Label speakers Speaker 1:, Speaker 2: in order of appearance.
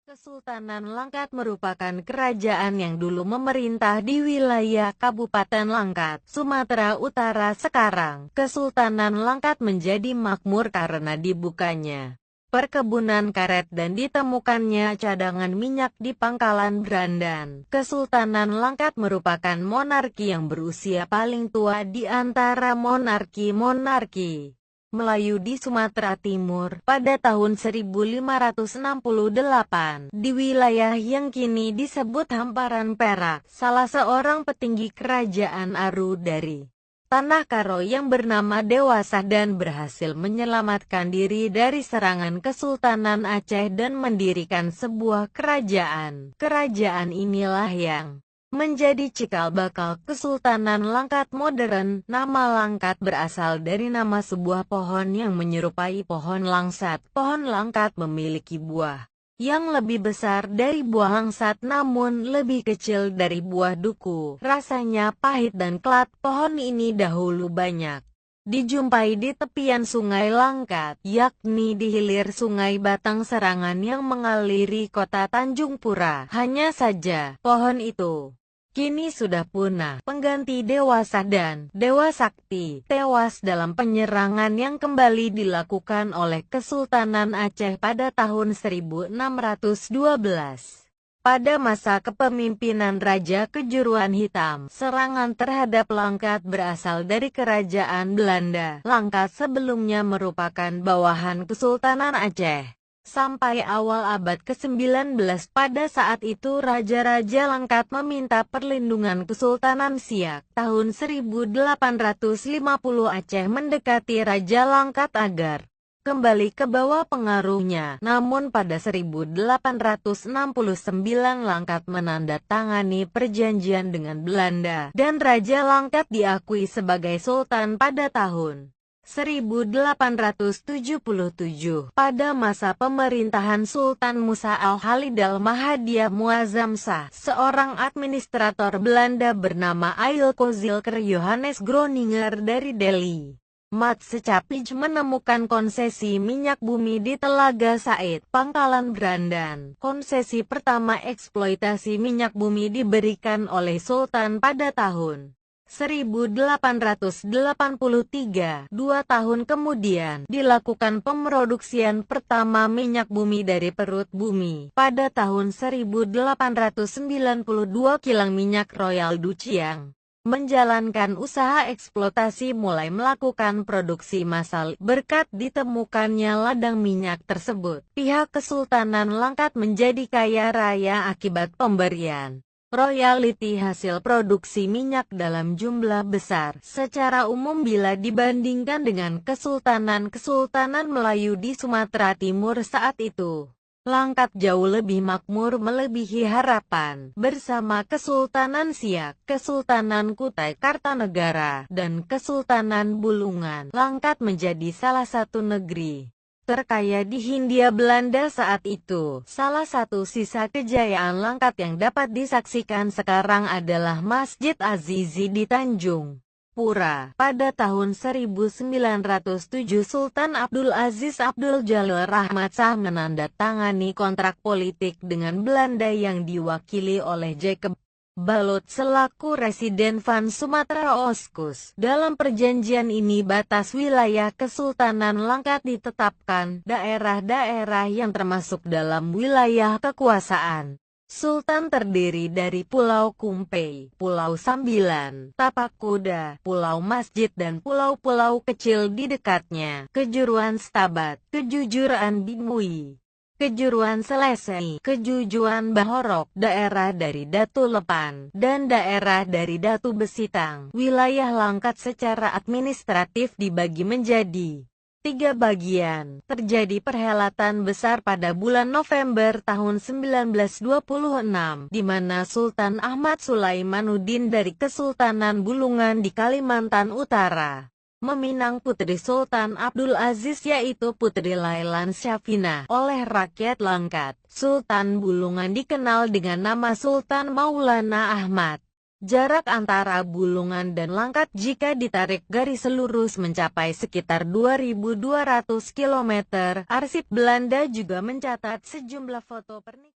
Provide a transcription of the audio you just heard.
Speaker 1: Kesultanan Langkat merupakan kerajaan yang dulu memerintah di wilayah Kabupaten Langkat, Sumatera Utara. Sekarang, Kesultanan Langkat menjadi makmur karena dibukanya perkebunan karet dan ditemukannya cadangan minyak di Pangkalan Brandan. Kesultanan Langkat merupakan monarki yang berusia paling tua di antara monarki-monarki Melayu di Sumatera Timur pada tahun 1568 di wilayah yang kini disebut Hamparan Perak. Salah seorang petinggi kerajaan Aru dari Tanah Karo yang bernama Dewasah dan berhasil menyelamatkan diri dari serangan Kesultanan Aceh dan mendirikan sebuah kerajaan. Kerajaan inilah yang menjadi cikal bakal Kesultanan Langkat modern. Nama Langkat berasal dari nama sebuah pohon yang menyerupai pohon langsat. Pohon Langkat memiliki buah yang lebih besar dari buah langsat namun lebih kecil dari buah duku. Rasanya pahit dan kelat. Pohon ini dahulu banyak dijumpai di tepian Sungai Langkat, yakni di hilir Sungai Batang Serangan yang mengaliri kota Tanjung Pura. Hanya saja, pohon itu kini sudah punah. Pengganti Dewasah dan Dewa Sakti tewas dalam penyerangan yang kembali dilakukan oleh Kesultanan Aceh pada tahun 1612. Pada masa kepemimpinan Raja Kejuruan Hitam, serangan terhadap Langkat berasal dari kerajaan Belanda. Langkat sebelumnya merupakan bawahan Kesultanan Aceh. Sampai awal abad ke-19 pada saat itu Raja-Raja Langkat meminta perlindungan Kesultanan Siak. Tahun 1850 Aceh mendekati Raja Langkat agar kembali ke bawah pengaruhnya. Namun pada 1869 Langkat menandatangani perjanjian dengan Belanda dan Raja Langkat diakui sebagai Sultan pada tahun 1877. Pada masa pemerintahan Sultan Musa Al-Khalid Al-Mahadiyah Muazzam Shah, seorang administrator Belanda bernama Ailco-Zilker Johannes Groninger dari Delhi Matsecapij menemukan konsesi minyak bumi di Telaga Said, Pangkalan Brandan. Konsesi pertama eksploitasi minyak bumi diberikan oleh Sultan pada tahun 1883. 2 tahun kemudian, dilakukan pemroduksian pertama minyak bumi dari perut bumi. Pada tahun 1892 kilang minyak Royal Duchiang menjalankan usaha eksploitasi mulai melakukan produksi massal. Berkat ditemukannya ladang minyak tersebut, pihak Kesultanan Langkat menjadi kaya raya akibat pemberian royalti hasil produksi minyak dalam jumlah besar. Secara umum bila dibandingkan dengan kesultanan-kesultanan Melayu di Sumatera Timur saat itu, Langkat jauh lebih makmur melebihi harapan. Bersama Kesultanan Siak, Kesultanan Kutai Kartanegara, dan Kesultanan Bulungan, Langkat menjadi salah satu negeri terkaya di Hindia Belanda saat itu. Salah satu sisa kejayaan Langkat yang dapat disaksikan sekarang adalah Masjid Azizi di Tanjung Pura. Pada tahun 1907 Sultan Abdul Aziz Abdul Jalil Rahmat Shah menandatangani kontrak politik dengan Belanda yang diwakili oleh Jacob Balot selaku Residen Van Sumatera Oskus. Dalam perjanjian ini batas wilayah Kesultanan Langkat ditetapkan, daerah-daerah yang termasuk dalam wilayah kekuasaan Sultan terdiri dari Pulau Kumpei, Pulau Sambilan, Tapak Kuda, Pulau Masjid dan pulau-pulau kecil di dekatnya, Kejuruan Stabat, Kejujuran Bimui, Kejuruan Selesai, Kejujuan Bahorok, daerah dari Datu Lepan, dan daerah dari Datu Besitang. Wilayah Langkat secara administratif dibagi menjadi 3 bagian. Terjadi perhelatan besar pada bulan November tahun 1926, di mana Sultan Ahmad Sulaimanuddin dari Kesultanan Bulungan di Kalimantan Utara meminang putri Sultan Abdul Aziz yaitu Putri Lailan Syafina oleh rakyat Langkat. Sultan Bulungan dikenal dengan nama Sultan Maulana Ahmad. Jarak antara Bulungan dan Langkat jika ditarik garis lurus mencapai sekitar 2.200 km. Arsip Belanda juga mencatat sejumlah foto pernikahan